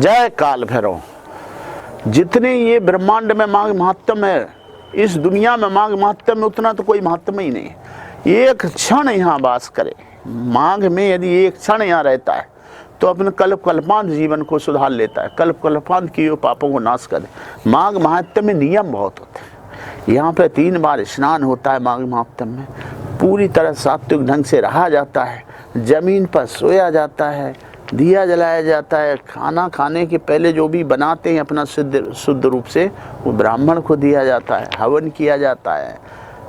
जय काल भैरव। जितने ये ब्रह्मांड में माघ महात्म है, इस दुनिया में माघ महात्म है, उतना तो कोई महात्म ही नहीं। एक क्षण यहाँ वास करे, माघ में यदि एक क्षण यहाँ रहता है तो अपने कल्प कल्पांत जीवन को सुधार लेता है, कल्प कल्पांत की पापों को नाश कर दे। माघ महात्म में नियम बहुत होते हैं। यहाँ पे 3 बार स्नान होता है माघ महात्म में, पूरी तरह सात्विक ढंग से रहा जाता है, जमीन पर सोया जाता है, दिया जलाया जाता है, खाना खाने के पहले जो भी बनाते हैं अपना शुद्ध रूप से वो ब्राह्मण को दिया जाता है, हवन किया जाता है।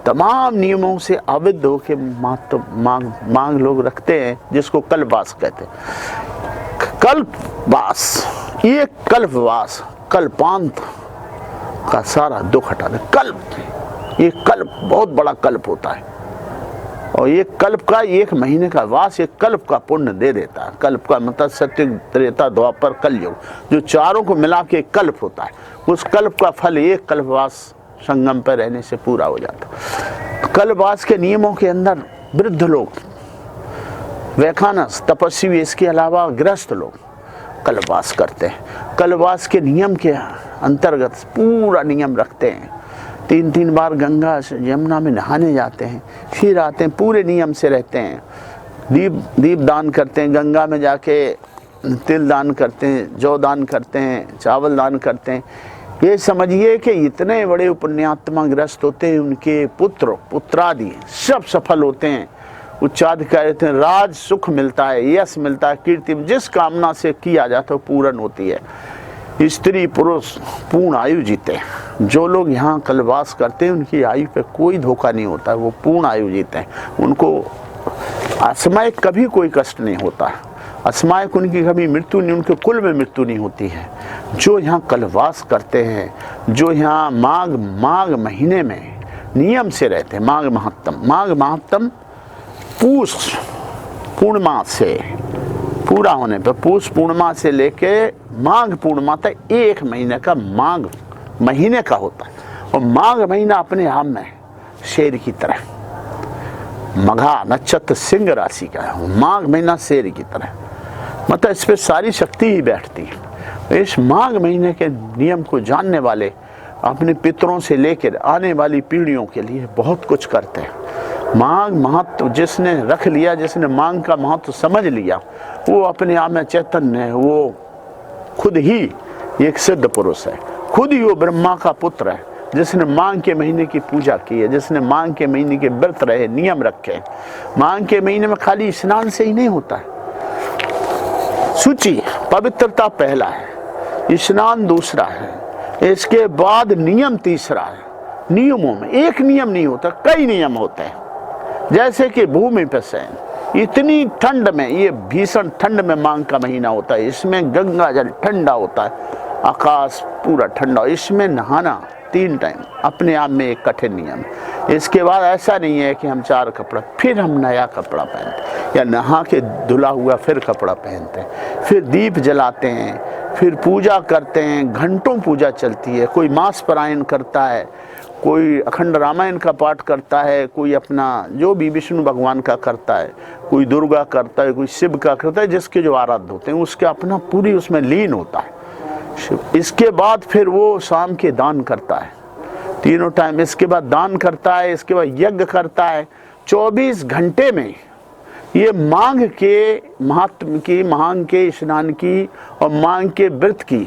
तमाम नियमों से अविध होके माघ लोग रखते हैं, जिसको कल्पवास कहते हैं। कल्पवास, ये कल्पवास कल्पांत का सारा दुख हटा दे। कल्प, ये कल्प बहुत बड़ा कल्प होता है, और ये कल्प का 1 महीने का वास ये कल्प का पुण्य दे देता है। कल्प का मतलब सत्य, त्रेता, द्वापर, कलयुग, जो चारों को मिला के कल्प होता है। उस कल्प का फल एक कल्पवास संगम पर रहने से पूरा हो जाता। कल्पवास के नियमों के अंदर वृद्ध लोग, वैखानस, तपस्वी, इसके अलावा गृहस्थ लोग कल्पवास करते हैं। कल्पवास के नियम के अंतर्गत पूरा नियम रखते हैं। 3 बार गंगा यमुना में नहाने जाते हैं, फिर आते हैं, पूरे नियम से रहते हैं। दीप दान करते हैं, गंगा में जाके तिल दान करते हैं, जौ दान करते हैं, चावल दान करते हैं। ये समझिए कि इतने बड़े पुण्यात्मा ग्रस्त होते हैं, उनके पुत्रादि सब सफल होते हैं, उच्चाद कहते हैं, राज सुख मिलता है, यश मिलता है, कीर्ति जिस कामना से किया जाता है पूर्ण होती है। स्त्री पुरुष पूर्ण आयु जीते हैं। जो लोग यहाँ कल्पवास करते हैं उनकी आयु पे कोई धोखा नहीं होता है, वो पूर्ण आयु जीते हैं। उनको असमय कभी कोई कष्ट नहीं होता है, असमय उनकी कभी मृत्यु नहीं, उनके कुल में मृत्यु नहीं होती है। जो यहाँ कल्पवास करते हैं, जो यहाँ माघ महीने में नियम से रहते हैं, माघ महात्म पूष पूर्णिमा से पूरा होने पर, पूष पूर्णिमा से लेके माघ पूर्णिमा तक 1 महीने का माघ महीने का होता है। और माघ महीना अपने आप में शेर की तरह, मघा नक्षत्र सिंह राशि का है, माघ महीना शेर की तरह, मतलब इस पर सारी शक्ति ही बैठती है। इस माघ महीने के नियम को जानने वाले अपने पितरों से लेकर आने वाली पीढ़ियों के लिए बहुत कुछ करते हैं। माघ महत्व जिसने रख लिया, जिसने माघ का महत्व समझ लिया, वो अपने आप में चैतन्य है, वो खुद ही एक सिद्ध पुरुष है, खुद ही वो ब्रह्मा का पुत्र है, जिसने माघ के महीने की पूजा की है, जिसने माघ के महीने के व्रत रहे, नियम रखे। माघ के महीने में खाली स्नान से ही नहीं होता है, शुचि पवित्रता पहला है, स्नान दूसरा है, इसके बाद नियम तीसरा है। नियमों में एक नियम नहीं होता, कई नियम होते हैं। जैसे कि भूमि पर शयन, इतनी ठंड में, ये भीषण ठंड में माघ का महीना होता है, इसमें गंगा जल ठंडा होता है, आकाश पूरा ठंडा, इसमें नहाना 3 टाइम अपने आप में एक कठिन नियम। इसके बाद ऐसा नहीं है कि हम 4 कपड़ा, फिर हम नया कपड़ा पहनते, या नहा के धुला हुआ फिर कपड़ा पहनते हैं, फिर दीप जलाते हैं, फिर पूजा करते हैं। घंटों पूजा चलती है, कोई मास पारायण करता है, कोई अखंड रामायण का पाठ करता है, कोई अपना जो भी विष्णु भगवान का करता है, कोई दुर्गा करता है, कोई शिव का करता है, जिसके जो आराध्य होते हैं उसके अपना पूरी उसमें लीन होता है। इसके बाद फिर वो शाम के दान करता है, 3 टाइम, इसके बाद दान करता है, इसके बाद यज्ञ करता है। 24 घंटे में ये माघ के महात्म की, माघ के स्नान की और माघ के व्रत की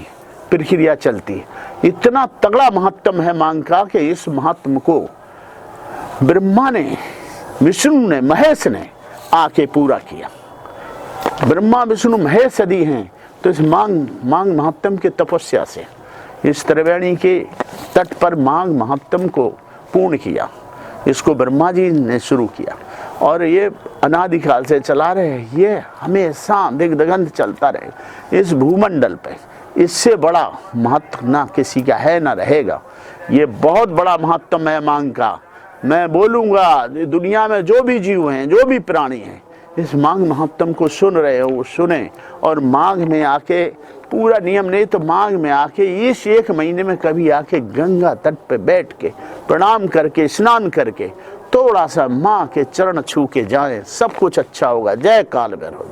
प्रक्रिया चलती है। इतना तगड़ा महत्व है माघ का कि इस महत्व को ब्रह्मा ने, विष्णु ने, महेश ने आके पूरा किया। ब्रह्मा विष्णु महेश यदि हैं तो इस माघ महात्म के तपस्या से इस त्रिवेणी के तट पर माघ महात्म को पूर्ण किया। इसको ब्रह्मा जी ने शुरू किया और ये अनादिकाल से चला रहे हैं, ये हमेशा दिग्दिगंत चलता रहेगा इस भूमंडल पे। इससे बड़ा महत्व ना किसी का है ना रहेगा। ये बहुत बड़ा महत्व है माघ का। मैं बोलूँगा दुनिया में जो भी जीव हैं, जो भी प्राणी हैं, इस माघ महत्व को सुन रहे हो वो सुने, और माघ में आके पूरा नियम नहीं तो माघ में आके इस 1 महीने में कभी आके गंगा तट पे बैठ के प्रणाम करके, स्नान करके, थोड़ा सा माँ के चरण छू के जाएं, सब कुछ अच्छा होगा। जय काल भैरव।